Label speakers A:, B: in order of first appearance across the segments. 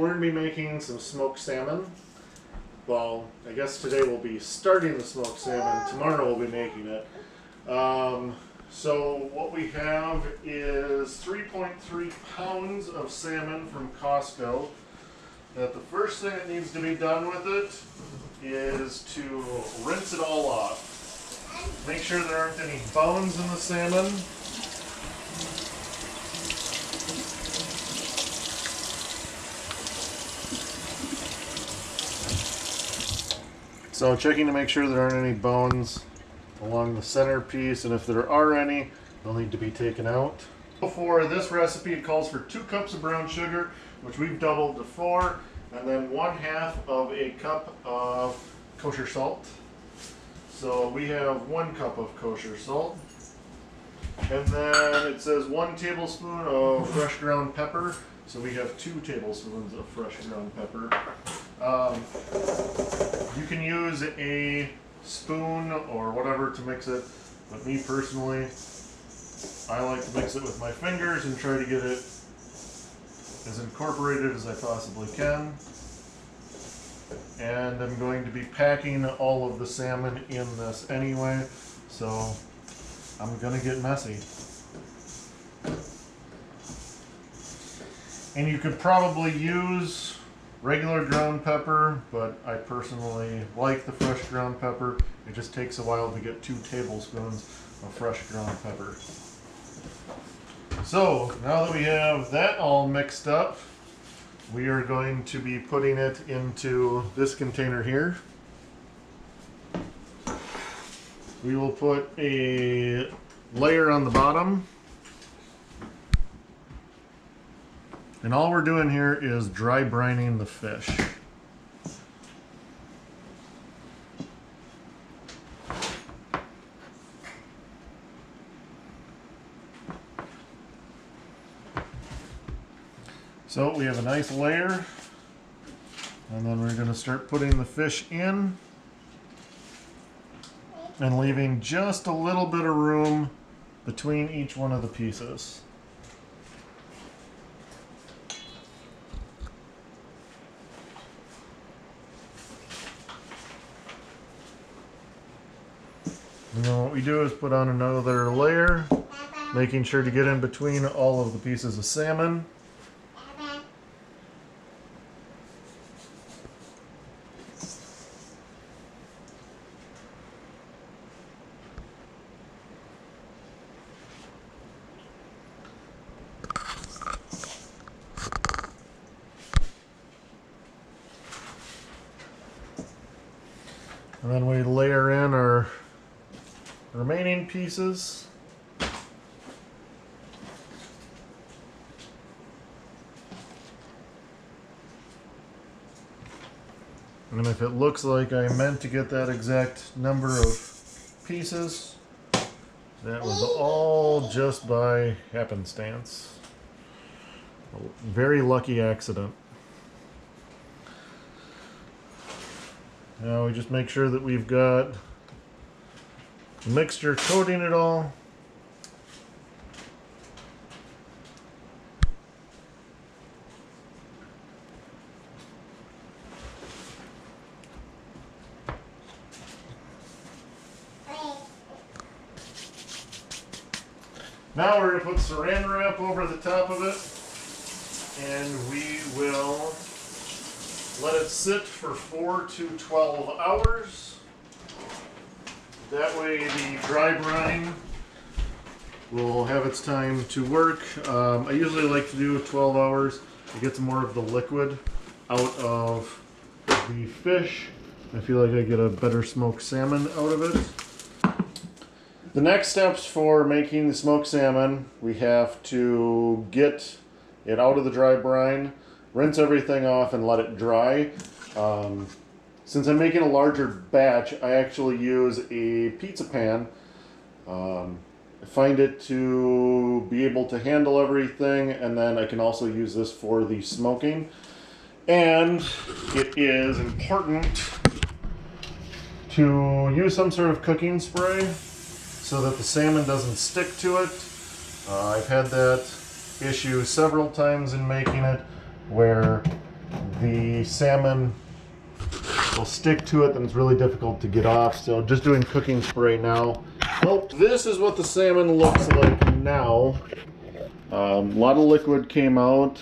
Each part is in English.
A: We're going to be making some smoked salmon. Well, I guess today we'll be starting the smoked salmon. Tomorrow we'll be making it. So what we have is 3.3 pounds of salmon from Costco. That the first thing that needs to be done with it is to rinse it all off. Make sure there aren't any bones in the salmon. So checking to make sure there aren't any bones along the center piece, and if there are any, they'll need to be taken out. For this recipe, it calls for 2 cups of brown sugar, which we've doubled to 4, and then 1/2 of a cup of kosher salt. So we have 1 cup of kosher salt. And then it says 1 tablespoon of fresh ground pepper. So we have 2 tablespoons of fresh ground pepper. You can use a spoon or whatever to mix it, but me personally, I like to mix it with my fingers and try to get it as incorporated as I possibly can. And I'm going to be packing all of the salmon in this anyway, so I'm gonna get messy. And you could probably use regular ground pepper, but I personally like the fresh ground pepper. It just takes a while to get 2 tablespoons of fresh ground pepper. So now that we have that all mixed up, we are going to be putting it into this container here. We will put a layer on the bottom. And all we're doing here is dry brining the fish. So we have a nice layer, and then we're going to start putting the fish in and leaving just a little bit of room between each one of the pieces. And then what we do is put on another layer, making sure to get in between all of the pieces of salmon. And then we layer in our remaining pieces. And if it looks like I meant to get that exact number of pieces, that was all just by happenstance. A very lucky accident. Now we just make sure that we've got the mixture coating it all. Now we're going to put saran wrap over the top of it, and we will let it sit for 4 to 12 hours. That way the dry brine will have its time to work. I usually like to do 12 hours. It gets more of the liquid out of the fish. I feel like I get a better smoked salmon out of it. The next steps for making the smoked salmon, we have to get it out of the dry brine, rinse everything off, and let it dry. Since I'm making a larger batch, I actually use a pizza pan. I find it to be able to handle everything, and then I can also use this for the smoking. And it is important to use some sort of cooking spray so that the salmon doesn't stick to it. I've had that issue several times in making it, where the salmon will stick to it, then it's really difficult to get off. So just doing cooking spray now. Well, this is what the salmon looks like now. A lot of liquid came out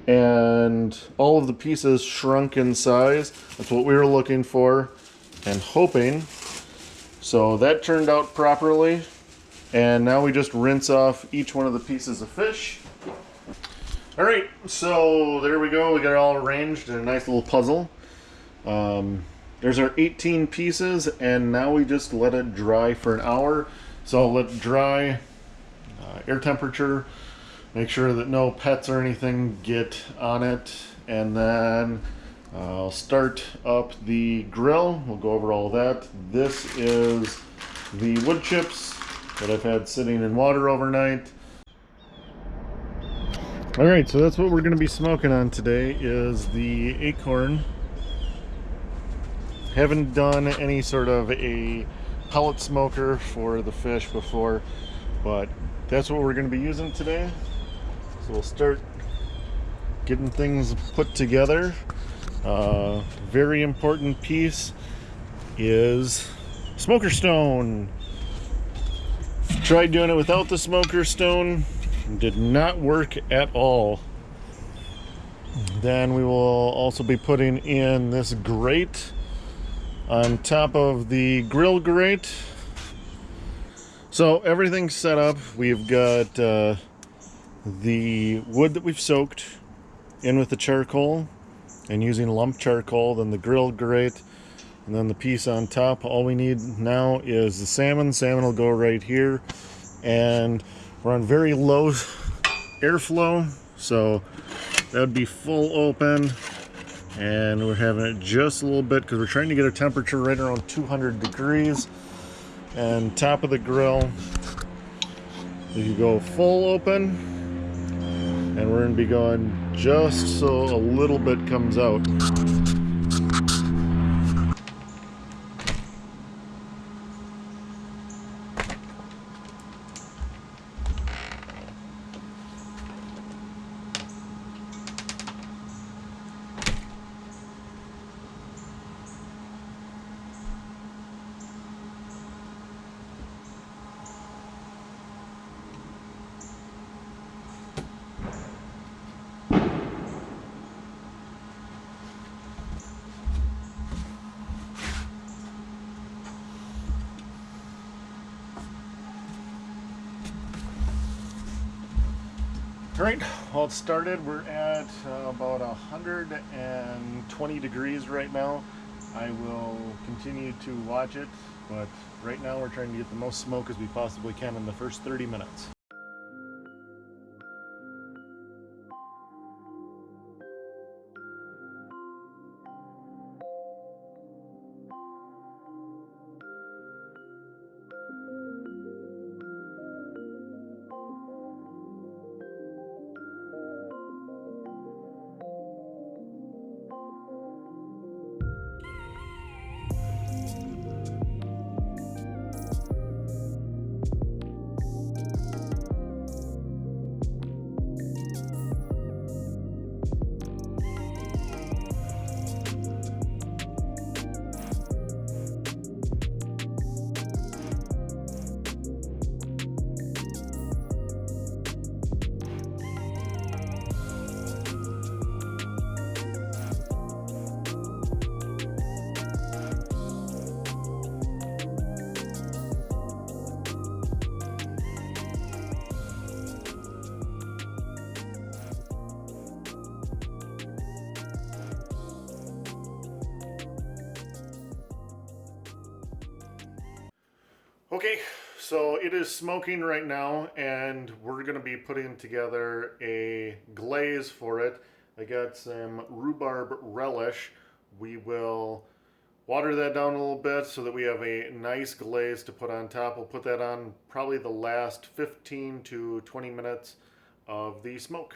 A: and all of the pieces shrunk in size. That's what we were looking for and hoping. So that turned out properly. And now we just rinse off each one of the pieces of fish. All right, so there we go. We got it all arranged in a nice little puzzle. There's our 18 pieces, and now we just let it dry for an hour. So I'll let it dry, air temperature, make sure that no pets or anything get on it, and then I'll start up the grill. We'll go over all that. This is the wood chips that I've had sitting in water overnight. All right, so that's what we're going to be smoking on today is the acorn. Haven't done any sort of a pellet smoker for the fish before, but that's what we're going to be using today. So we'll start getting things put together. Very important piece is smoker stone. Tried doing it without the smoker stone. Did not work at all. Then we will also be putting in this grate on top of the grill grate. So everything's set up. We've got the wood that we've soaked in with the charcoal and using lump charcoal, then the grill grate, and then the piece on top. All we need now is the salmon. Salmon will go right here, and we're on very low airflow, so that would be full open. And we're having it just a little bit because we're trying to get a temperature right around 200 degrees. And top of the grill, you go full open, and we're going to be going just so a little bit comes out. All right, well, it started. We're at about 120 degrees right now. I will continue to watch it, but right now we're trying to get the most smoke as we possibly can in the first 30 minutes. Okay, so it is smoking right now, and we're going to be putting together a glaze for it. I got some rhubarb relish. We will water that down a little bit so that we have a nice glaze to put on top. We'll put that on probably the last 15 to 20 minutes of the smoke.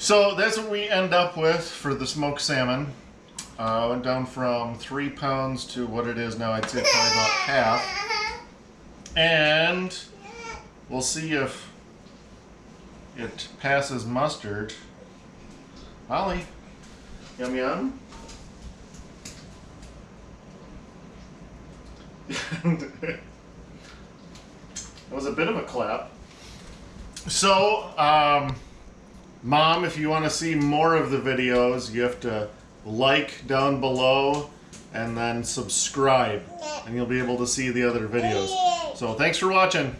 A: So that's what we end up with for the smoked salmon. Went down from 3 pounds to what it is now. I'd say probably about half. And we'll see if it passes mustard. Ollie, yum yum. That was a bit of a clap. So, Mom, if you want to see more of the videos, you have to like down below and then subscribe, and you'll be able to see the other videos. So thanks for watching.